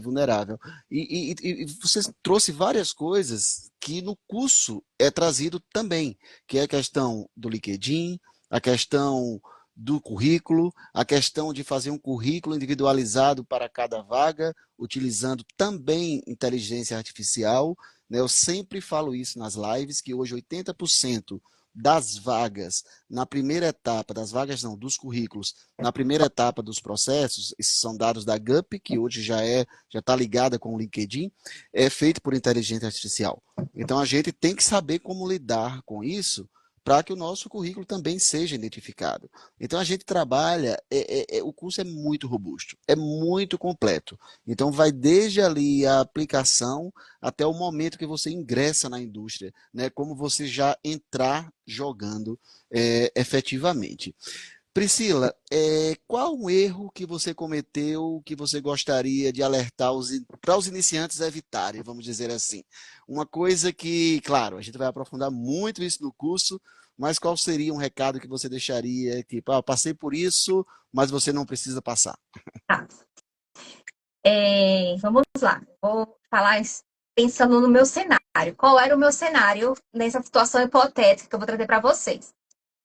vulnerável. E você trouxe várias coisas que no curso é trazido também, que é a questão do LinkedIn, a questão do currículo, a questão de fazer um currículo individualizado para cada vaga, utilizando também inteligência artificial, né? Eu sempre falo isso nas lives, que hoje 80% das vagas, na primeira etapa, das vagas não, dos currículos, na primeira etapa dos processos, esses são dados da GUP, que hoje já está ligada com o LinkedIn, é feito por inteligência artificial. Então a gente tem que saber como lidar com isso para que o nosso currículo também seja identificado. Então a gente trabalha, o curso é muito robusto, é muito completo. Então vai desde ali a aplicação até o momento que você ingressa na indústria, né? Como você já entrar jogando efetivamente. Priscila, qual um erro que você cometeu que você gostaria de alertar para os iniciantes evitarem, vamos dizer assim? Uma coisa que, claro, a gente vai aprofundar muito isso no curso, mas qual seria um recado que você deixaria? Tipo, passei por isso, mas você não precisa passar. Tá. Vamos lá. Vou falar pensando no meu cenário. Qual era o meu cenário nessa situação hipotética que eu vou trazer para vocês?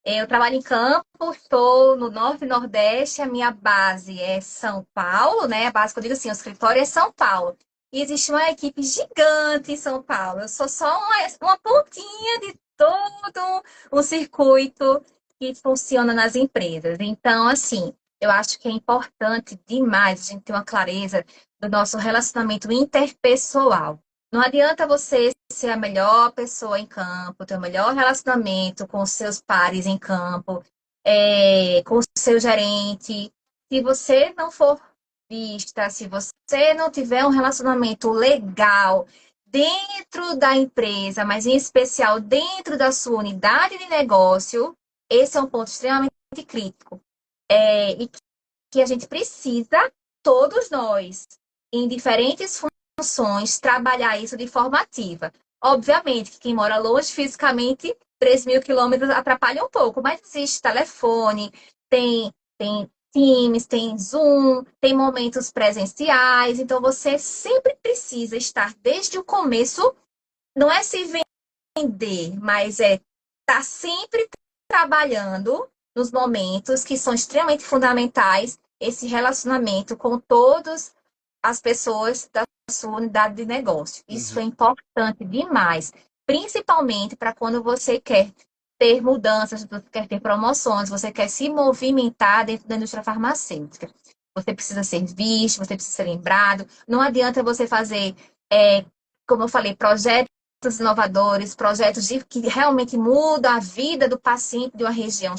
Eu trabalho em campo, estou no Norte e Nordeste, a minha base é São Paulo, né? A base que eu digo assim, o escritório é São Paulo. E existe uma equipe gigante em São Paulo. Eu sou só uma pontinha de todo um circuito que funciona nas empresas. Então, assim, eu acho que é importante demais a gente ter uma clareza do nosso relacionamento interpessoal. Não adianta você ser a melhor pessoa em campo, ter o melhor relacionamento com os seus pares em campo, com o seu gerente. Se você não for vista, se você não tiver um relacionamento legal dentro da empresa, mas em especial dentro da sua unidade de negócio, esse é um ponto extremamente crítico. E que a gente precisa, todos nós, em diferentes funções, trabalhar isso de forma ativa. Obviamente que quem mora longe fisicamente, 3.000 quilômetros atrapalha um pouco, mas existe telefone, tem Teams, tem Zoom, tem momentos presenciais, então você sempre precisa estar desde o começo, não é se vender, mas é estar sempre trabalhando nos momentos que são extremamente fundamentais esse relacionamento com todas as pessoas da sua unidade de negócio. Isso Uhum, é importante demais, principalmente para quando você quer ter mudanças, você quer ter promoções, você quer se movimentar dentro da indústria farmacêutica. Você precisa ser visto, você precisa ser lembrado. Não adianta você fazer, como eu falei, projetos inovadores, projetos que realmente mudam a vida do paciente de uma região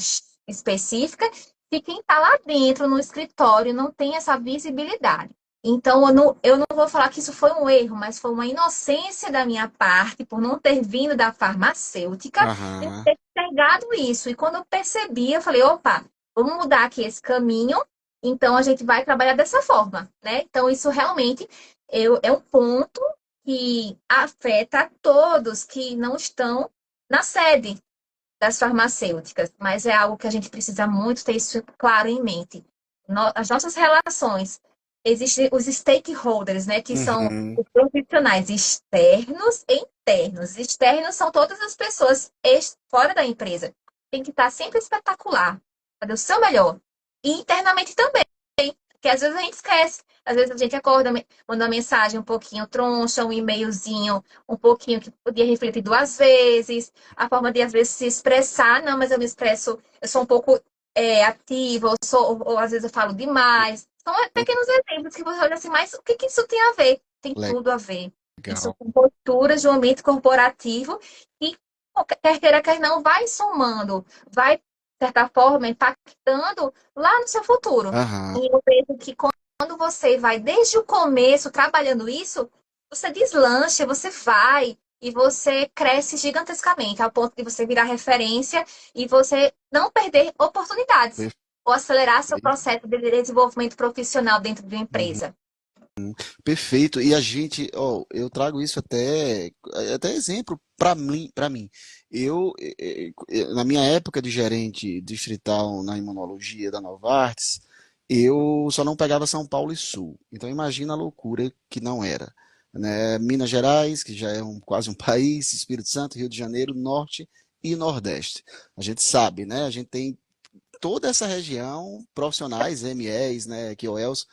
específica, se quem está lá dentro no escritório não tem essa visibilidade. Então, eu não vou falar que isso foi um erro, mas foi uma inocência da minha parte por não ter vindo da farmacêutica e não aham, ter pegado isso. E quando eu percebi, eu falei, opa, vamos mudar aqui esse caminho, então a gente vai trabalhar dessa forma, né? Então, isso realmente é um ponto que afeta a todos que não estão na sede das farmacêuticas, mas é algo que a gente precisa muito ter isso claro em mente. As nossas relações, existem os stakeholders, né, que são uhum, os profissionais externos e internos. Externos são todas as pessoas fora da empresa. Tem que estar sempre espetacular, fazer o seu melhor. E internamente também, porque às vezes a gente esquece. Às vezes a gente acorda, manda uma mensagem um pouquinho troncha, um e-mailzinho um pouquinho que podia refletir duas vezes, a forma de às vezes se expressar, não, mas eu me expresso, eu sou um pouco ativa, ou às vezes eu falo demais. São pequenos exemplos que você olha assim, mas o que, que isso tem a ver? Tem tudo a ver. Isso legal. com posturas de um ambiente corporativo e quer queira, quer não, vai somando, vai, de certa forma, impactando lá no seu futuro. Aham. E eu vejo que quando você vai desde o começo trabalhando isso, você deslancha, você vai e você cresce gigantescamente, ao ponto de você virar referência e você não perder oportunidades ou acelerar seu Perfeito. processo de desenvolvimento profissional dentro de uma empresa. Perfeito. E a gente, ó, eu trago isso até exemplo para mim. Na minha época de gerente distrital na imunologia da Novartis, eu só não pegava São Paulo e Sul. Então imagina a loucura que não era, né? Minas Gerais, que já é quase um país, Espírito Santo, Rio de Janeiro, Norte e Nordeste. A gente sabe, né? A gente tem toda essa região, profissionais, MEs, né, QOLs,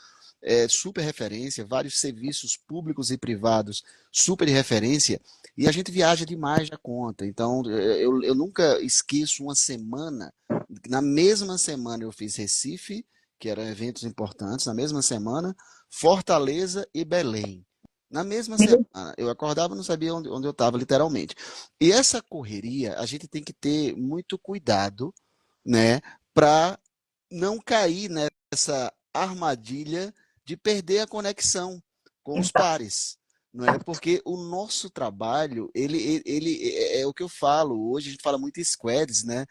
super referência, vários serviços públicos e privados super de referência, e a gente viaja demais da conta. Então, eu nunca esqueço uma semana, na mesma semana eu fiz Recife, que eram eventos importantes, na mesma semana, Fortaleza e Belém. Na mesma semana, eu acordava e não sabia onde eu estava, literalmente. E essa correria, a gente tem que ter muito cuidado, né, para não cair nessa armadilha de perder a conexão com os Exato. pares. Não é porque o nosso trabalho, ele é o que eu falo. Hoje a gente fala muito em squads, né?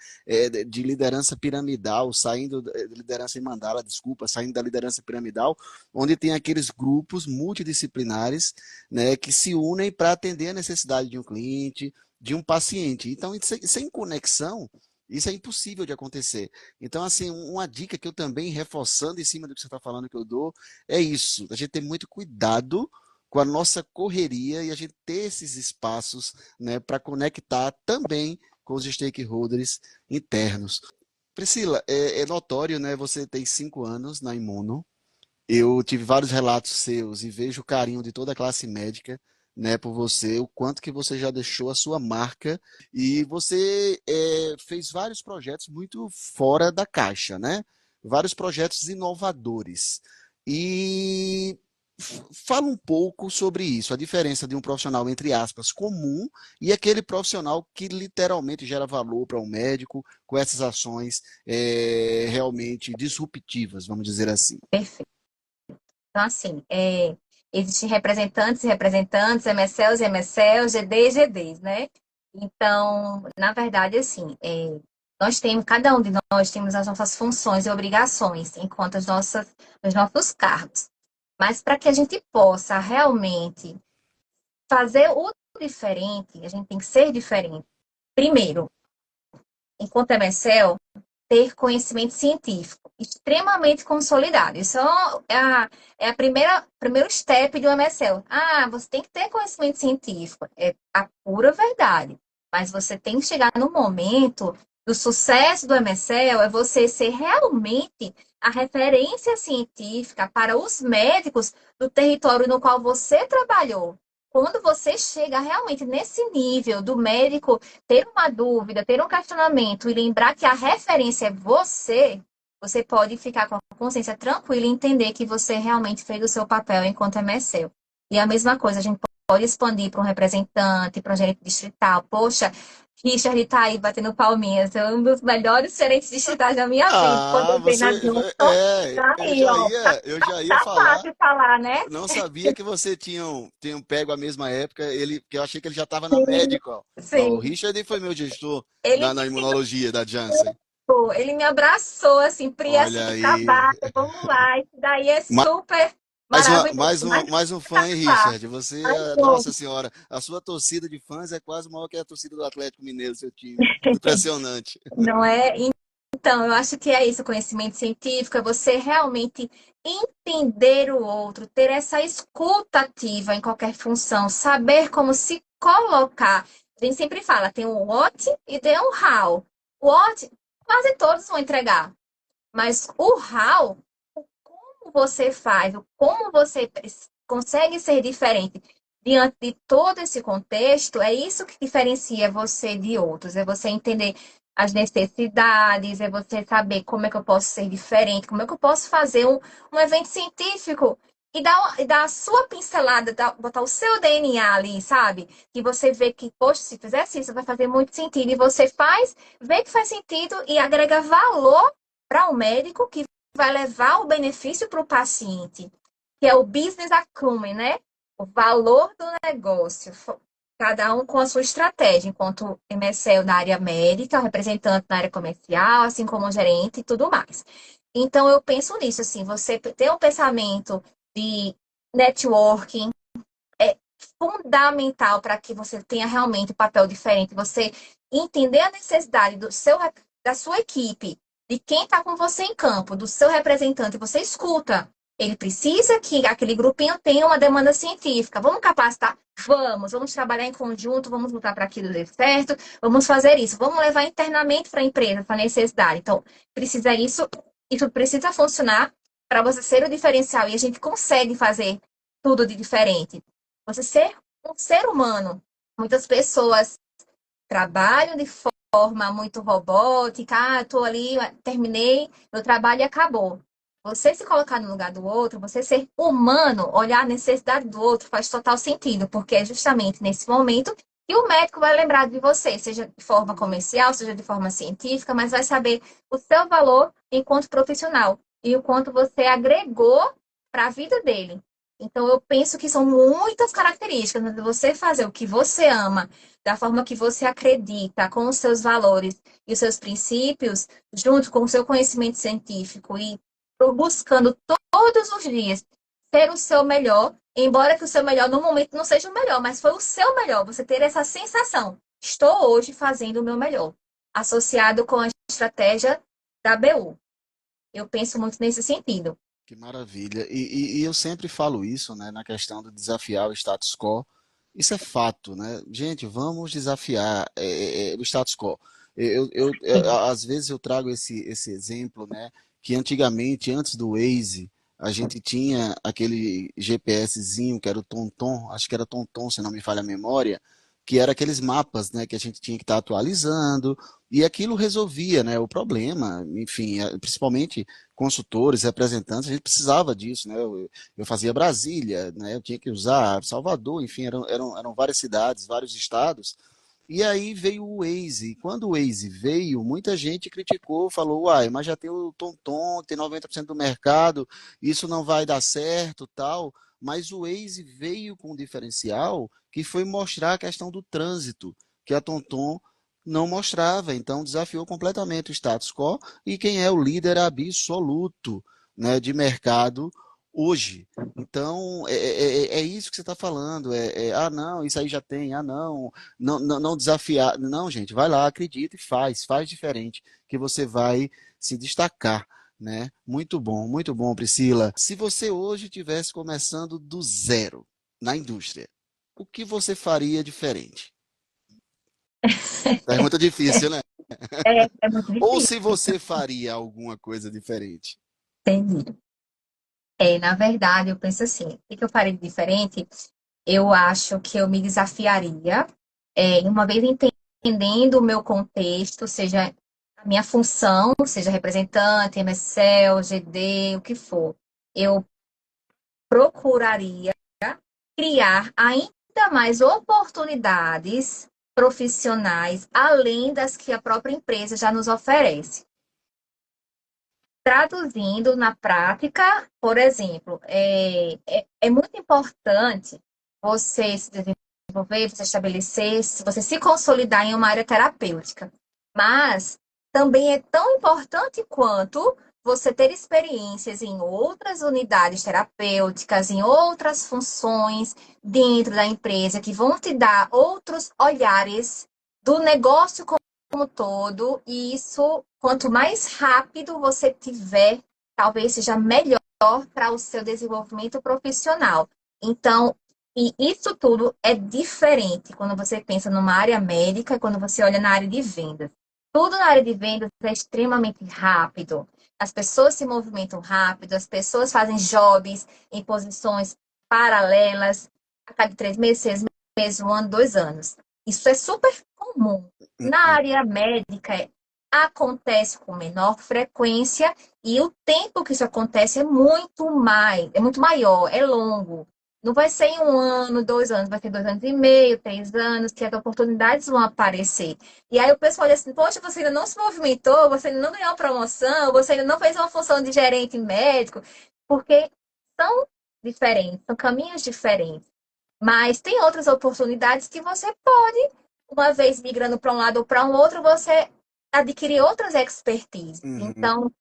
De liderança piramidal, saindo da liderança em mandala, desculpa, saindo da liderança piramidal, onde tem aqueles grupos multidisciplinares, né, que se unem para atender a necessidade de um cliente, de um paciente. Então, sem conexão, isso é impossível de acontecer. Então, assim, uma dica que eu também, reforçando em cima do que você está falando, que eu dou, é isso. A gente ter muito cuidado com a nossa correria e a gente ter esses espaços, né, para conectar também com os stakeholders internos. Priscila, é notório, né? Você tem 5 anos na Imuno. Eu tive vários relatos seus e vejo o carinho de toda a classe médica, né, por você, o quanto que você já deixou a sua marca e você fez vários projetos muito fora da caixa, né? Vários projetos inovadores. E fala um pouco sobre isso, a diferença de um profissional, entre aspas, comum e aquele profissional que literalmente gera valor para um médico com essas ações realmente disruptivas, vamos dizer assim. Perfeito. Então, assim, existem representantes e representantes, MSLs e MSLs, GD e GDs, né? Então, na verdade, assim, nós temos, cada um de nós temos as nossas funções e obrigações enquanto os nossos cargos. Mas para que a gente possa realmente fazer o diferente, a gente tem que ser diferente. Primeiro, enquanto MSL, ter conhecimento científico extremamente consolidado. Isso é a primeiro step do MSL. Ah, você tem que ter conhecimento científico. É a pura verdade. Mas você tem que chegar no momento do sucesso do MSL, é você ser realmente a referência científica para os médicos do território no qual você trabalhou. Quando você chega realmente nesse nível do médico ter uma dúvida, ter um questionamento e lembrar que a referência é você, você pode ficar com a consciência tranquila e entender que você realmente fez o seu papel enquanto MSL. E a mesma coisa, a gente pode expandir para um representante, para um gerente distrital. Poxa, Richard está aí batendo palminhas, é um dos melhores gerentes distritais da minha vida. Quando Ah, eu entrei você na Johnson, tá eu aí, já ó. Tá, ia, eu tá, já ia tá falar. fácil falar, né? Não sabia que você tinham pego a mesma época, que eu achei que ele já estava na Sim, Medical. Ó, o sim. Richard foi meu gestor Ele na imunologia da Janssen. Pô, ele me abraçou, assim, Pri, assim, Olha aí. trabalha, vamos lá. Isso daí é Ma- super Mais, maravilhoso. Mas mais um fã, hein, espetacular. Richard? Você, Mas, bom, nossa senhora, a sua torcida de fãs é quase maior que a torcida do Atlético Mineiro, seu time. Impressionante. não é? Então, eu acho que é isso, conhecimento científico, é você realmente entender o outro, ter essa escuta ativa em qualquer função, saber como se colocar. A gente sempre fala, tem o what e tem o how. O what, quase todos vão entregar. Mas o how, o como você faz, o como você consegue ser diferente diante de todo esse contexto, é isso que diferencia você de outros. É você entender as necessidades, é você saber como é que eu posso ser diferente, como é que eu posso fazer um evento científico e dar a sua pincelada, botar o seu DNA ali, sabe? Que você vê que, poxa, se fizesse isso, vai fazer muito sentido. E você faz, vê que faz sentido e agrega valor para o médico, que vai levar o benefício para o paciente, que é o business acumen, né? O valor do negócio. Cada um com a sua estratégia, enquanto MSL na área médica, representante na área comercial, assim como o gerente e tudo mais. Então, eu penso nisso, assim, você ter um pensamento de networking é fundamental para que você tenha realmente um papel diferente. Você entender a necessidade da sua equipe, de quem está com você em campo, do seu representante, você escuta. Ele precisa que aquele grupinho tenha uma demanda científica. Vamos capacitar? Vamos trabalhar em conjunto, vamos lutar para aquilo dar certo, vamos fazer isso, vamos levar internamente para a empresa essa necessidade. Então, precisa isso precisa funcionar para você ser o diferencial e a gente consegue fazer tudo de diferente. Você ser um ser humano. Muitas pessoas trabalham de forma muito robótica. Ah, estou ali, terminei meu trabalho e acabou. Você se colocar no lugar do outro, você ser humano, olhar a necessidade do outro, faz total sentido, porque é justamente nesse momento que o médico vai lembrar de você, seja de forma comercial, seja de forma científica, mas vai saber o seu valor enquanto profissional e o quanto você agregou para a vida dele. Então, eu penso que são muitas características, né, de você fazer o que você ama, da forma que você acredita, com os seus valores e os seus princípios, junto com o seu conhecimento científico e buscando todos os dias ser o seu melhor, embora que o seu melhor no momento não seja o melhor, mas foi o seu melhor, você ter essa sensação, estou hoje fazendo o meu melhor, associado com a estratégia da BU. Eu penso muito nesse sentido. Que maravilha. E eu sempre falo isso, né, na questão do desafiar o status quo. Isso é fato, né? Gente, vamos desafiar o status quo. Às vezes eu trago esse exemplo, né, que antigamente, antes do Waze, a gente tinha aquele GPSzinho que era o TomTom, acho que era TomTom, se não me falha a memória, que era aqueles mapas, né, que a gente tinha que estar atualizando, e aquilo resolvia, né, o problema, enfim, principalmente consultores, representantes, a gente precisava disso, né? Eu fazia Brasília, né? Eu tinha que usar Salvador, enfim, eram várias cidades, vários estados. E aí veio o Waze. E quando o Waze veio, muita gente criticou, falou, uai, mas já tem o TomTom, tem 90% do mercado, isso não vai dar certo, tal. Mas o Waze veio com um diferencial que foi mostrar a questão do trânsito, que a TomTom não mostrava. Então desafiou completamente o status quo e quem é o líder absoluto, né, de mercado hoje. Então, é isso que você está falando. Ah, não, isso aí já tem. Ah, não, não desafiar. Não, gente, vai lá, acredita e faz diferente, que você vai se destacar, né? Muito bom, Priscila. Se você hoje estivesse começando do zero na indústria, o que você faria diferente? Pergunta difícil, né? É muito Ou difícil, se você faria alguma coisa diferente? entendi. Na verdade, eu penso assim, o que eu faria de diferente? Eu acho que eu me desafiaria, uma vez entendendo o meu contexto, seja a minha função, seja representante, MSL, GD, o que for. Eu procuraria criar ainda mais oportunidades profissionais, além das que a própria empresa já nos oferece. Traduzindo na prática, por exemplo, é muito importante você se desenvolver, você estabelecer, você se consolidar em uma área terapêutica. Mas também é tão importante quanto você ter experiências em outras unidades terapêuticas, em outras funções dentro da empresa, que vão te dar outros olhares do negócio como todo, e isso, quanto mais rápido você tiver, talvez seja melhor para o seu desenvolvimento profissional. Então, e isso tudo é diferente quando você pensa numa área médica e quando você olha na área de vendas. Tudo na área de vendas é extremamente rápido. As pessoas se movimentam rápido, as pessoas fazem jobs em posições paralelas a cada 3 meses, 6 meses, 1 ano, 2 anos. Isso é super comum. Na área médica, acontece com menor frequência e o tempo que isso acontece é muito maior, é longo. Não vai ser em 1 ano, 2 anos, vai ser 2 anos e meio, 3 anos, que as oportunidades vão aparecer. E aí o pessoal olha assim, poxa, você ainda não se movimentou, você ainda não ganhou promoção, você ainda não fez uma função de gerente médico, porque são diferentes, são caminhos diferentes. Mas tem outras oportunidades que você pode, uma vez migrando para um lado ou para um outro, você adquirir outras expertises. Uhum. Então,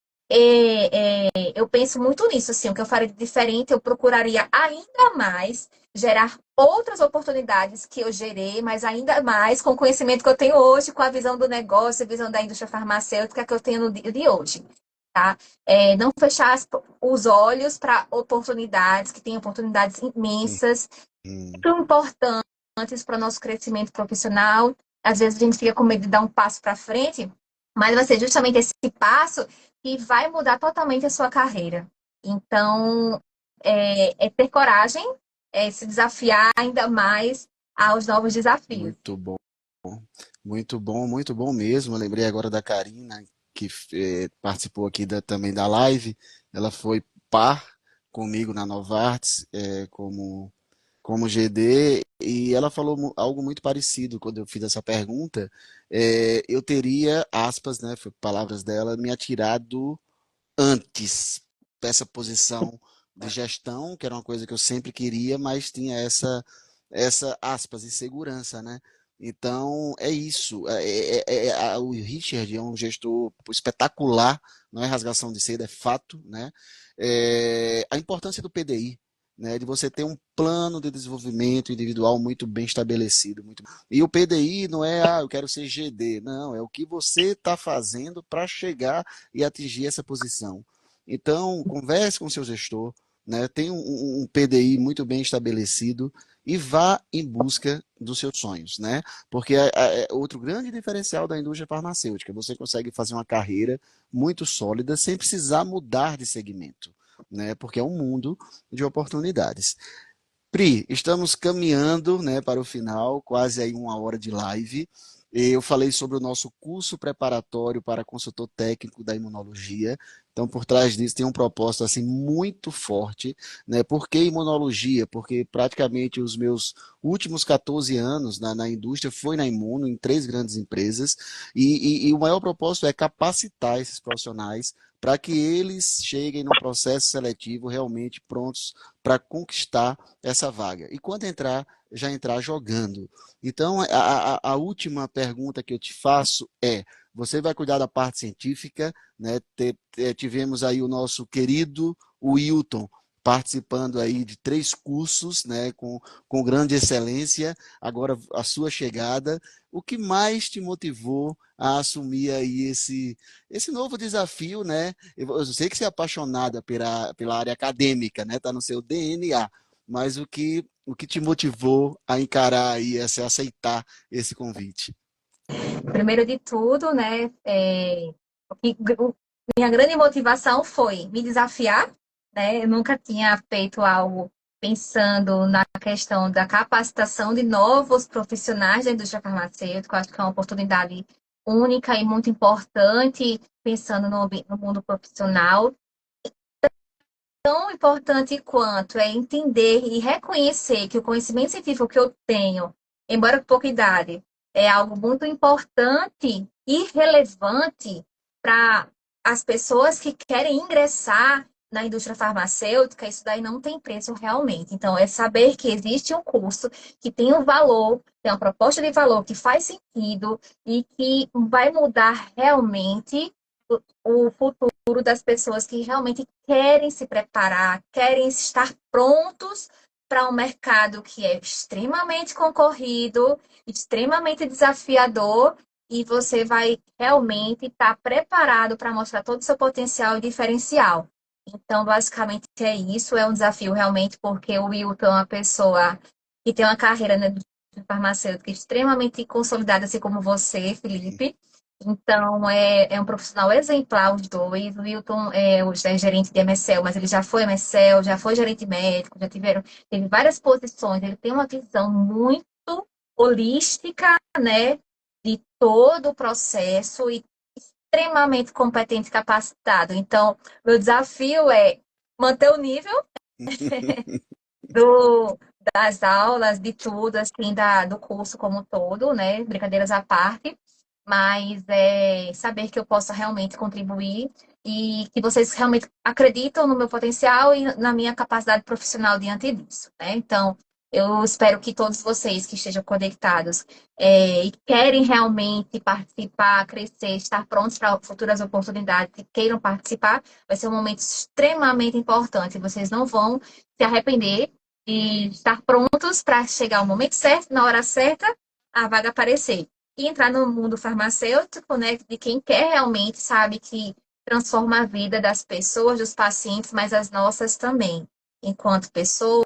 eu penso muito nisso, assim, o que eu faria de diferente, eu procuraria ainda mais gerar outras oportunidades que eu gerei, mas ainda mais com o conhecimento que eu tenho hoje, com a visão do negócio, a visão da indústria farmacêutica que eu tenho no dia de hoje, tá? Não fechar os olhos para oportunidades, que tem oportunidades imensas, Uhum. muito importantes para o nosso crescimento profissional. Às vezes a gente fica com medo de dar um passo para frente, mas vai ser justamente esse passo que vai mudar totalmente a sua carreira. Então, é ter coragem, é se desafiar ainda mais aos novos desafios. Muito bom. Muito bom mesmo. Eu lembrei agora da Karina, que participou aqui também da live. Ela foi par comigo na Novartis, como GD, e ela falou algo muito parecido quando eu fiz essa pergunta. Eu teria, aspas, né, foi palavras dela, me atirado antes dessa posição de gestão, que era uma coisa que eu sempre queria, mas tinha essa aspas, insegurança, né? Então, é isso. O Richard é um gestor espetacular, não é rasgação de seda, é fato, né? A importância do PDI, né? De você ter um plano de desenvolvimento individual muito bem estabelecido. E o PDI não é, eu quero ser GD, não, é o que você está fazendo para chegar e atingir essa posição. Então, converse com o seu gestor, né? Tenha um PDI muito bem estabelecido e vá em busca dos seus sonhos, né? Porque é outro grande diferencial da indústria farmacêutica. Você consegue fazer uma carreira muito sólida sem precisar mudar de segmento, né? Porque é um mundo de oportunidades. Pri, estamos caminhando, né, para o final, quase aí 1 hora de live. Eu falei sobre o nosso curso preparatório para consultor técnico da imunologia. Então, por trás disso tem um propósito assim muito forte, né? Por que imunologia? Porque praticamente os meus últimos 14 anos na indústria foi na Imuno, em 3 grandes empresas, e o maior propósito é capacitar esses profissionais para que eles cheguem num processo seletivo realmente prontos para conquistar essa vaga. E quando entrar, já entrar jogando. Então, a última pergunta que eu te faço é: você vai cuidar da parte científica, né? Tivemos aí o nosso querido Wilton participando aí de 3 cursos, né, com grande excelência. Agora, a sua chegada, o que mais te motivou a assumir aí esse novo desafio, né? Eu sei que você é apaixonada pela área acadêmica, né? Tá no seu DNA, mas o que te motivou a encarar aí, a aceitar esse convite? Primeiro de tudo, né, o que- minha grande motivação foi me desafiar, né? Eu nunca tinha feito algo pensando na questão da capacitação de novos profissionais da indústria farmacêutica. Eu acho que é uma oportunidade única e muito importante, pensando no mundo profissional. Tão importante quanto é entender e reconhecer que o conhecimento científico que eu tenho, embora com pouca idade, é algo muito importante e relevante para as pessoas que querem ingressar na indústria farmacêutica. Isso daí não tem preço realmente. Então, é saber que existe um curso que tem um valor, tem uma proposta de valor que faz sentido e que vai mudar realmente o futuro das pessoas que realmente querem se preparar, querem estar prontos para um mercado que é extremamente concorrido, extremamente desafiador, e você vai realmente estar preparado para mostrar todo o seu potencial e diferencial. Então, basicamente é isso, é um desafio realmente, porque o Wilton é uma pessoa que tem uma carreira, né, de farmacêutica extremamente consolidada, assim como você, Felipe. Então, é um profissional exemplar, os dois. O Wilton hoje é gerente de MSL, mas ele já foi MSL, já foi gerente médico, teve várias posições. Ele tem uma visão muito holística, né, de todo o processo e extremamente competente e capacitado. Então, meu desafio é manter o nível do, das aulas, de tudo, assim, do curso como um todo, né? Brincadeiras à parte, mas é saber que eu possa realmente contribuir e que vocês realmente acreditam no meu potencial e na minha capacidade profissional diante disso, né? Então, eu espero que todos vocês que estejam conectados e querem realmente participar, crescer, estar prontos para futuras oportunidades e queiram participar, vai ser um momento extremamente importante. Vocês não vão se arrepender e estar prontos para chegar ao momento certo, na hora certa, a vaga aparecer. E entrar no mundo farmacêutico, né, de quem quer realmente, sabe, que transforma a vida das pessoas, dos pacientes, mas as nossas também, enquanto pessoa,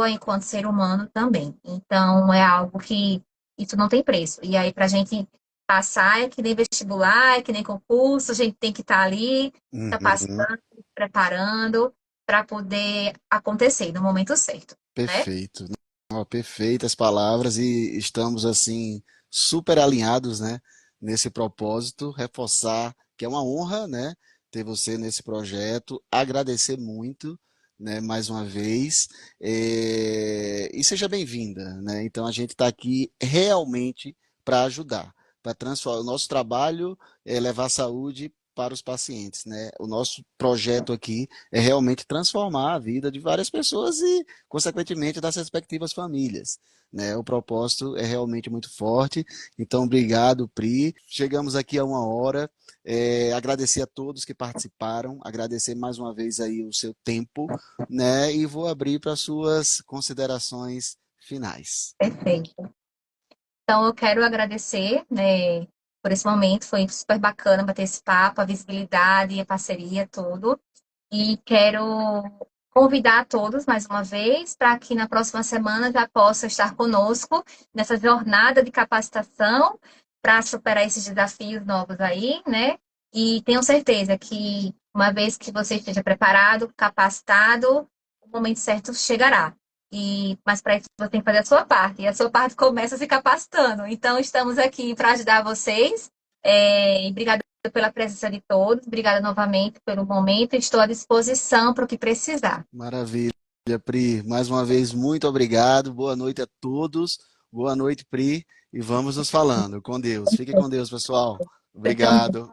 enquanto ser humano também. Então, é algo que isso não tem preço. E aí, para a gente passar, é que nem vestibular, é que nem concurso, a gente tem que estar ali, Uhum. capacitando, preparando, para poder acontecer no momento certo, né? Perfeito. Ó, perfeitas palavras e estamos assim super alinhados, né, nesse propósito, reforçar que é uma honra, né, ter você nesse projeto, agradecer muito, né, mais uma vez, e seja bem-vinda, né? Então a gente está aqui realmente para ajudar, para transformar o nosso trabalho é levar saúde para os pacientes, né? O nosso projeto aqui é realmente transformar a vida de várias pessoas e consequentemente das respectivas famílias. Né? O propósito é realmente muito forte. Então, obrigado, Pri. Chegamos aqui a uma hora. Agradecer a todos que participaram, agradecer mais uma vez aí o seu tempo, né? E vou abrir para suas considerações finais. Perfeito. Então, eu quero agradecer, né, por esse momento. Foi super bacana bater esse papo, a visibilidade, a parceria, tudo. E quero convidar todos mais uma vez para que na próxima semana já possam estar conosco nessa jornada de capacitação para superar esses desafios novos aí, né? E tenho certeza que uma vez que você esteja preparado, capacitado, o momento certo chegará. Mas para isso você tem que fazer a sua parte. E a sua parte começa se capacitando. Então, estamos aqui para ajudar vocês. Obrigada pela presença de todos. Obrigada novamente pelo momento. Estou à disposição para o que precisar. Maravilha, Pri. Mais uma vez, muito obrigado. Boa noite a todos. Boa noite, Pri. E vamos nos falando. Com Deus. Fique com Deus, pessoal. Eu também. Obrigado.